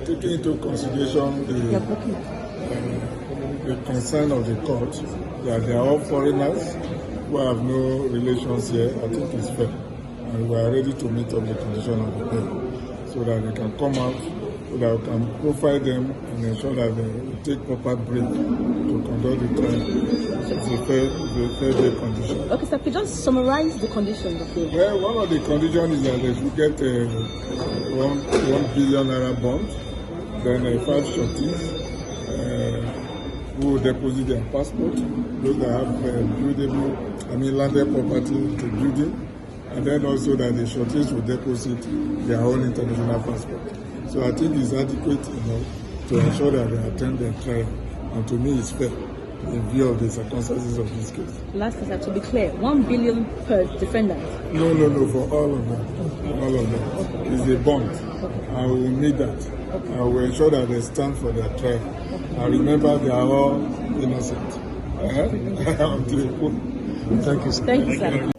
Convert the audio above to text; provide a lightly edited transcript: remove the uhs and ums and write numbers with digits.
taking into consideration the concern of the court that they are all foreigners who have no relations here, I think it's fair. And we are ready to meet up the condition of the bail so that they can come out, so that we can profile them and ensure that they take proper break to conduct the trial. It's a fair bail condition. Okay, sir, could you just summarize the conditions of bail? Well, one of the conditions is that they should get a 1 billion naira bond, then 5 shorties who will deposit their passport, those that have landed property to building, and then also that the shorties will deposit their own international passport. So I think it's adequate enough to ensure that they attend their trial, and to me it's fair in view of the circumstances of this case. Last sir, to be clear, 1 billion per defendant? No, for all of them. All of them. Okay. It's a bond. Okay. And we will need that. Okay. And we will ensure that they stand for their trial. Okay. And remember, they are all innocent. Thank you, sir. Thank you, sir.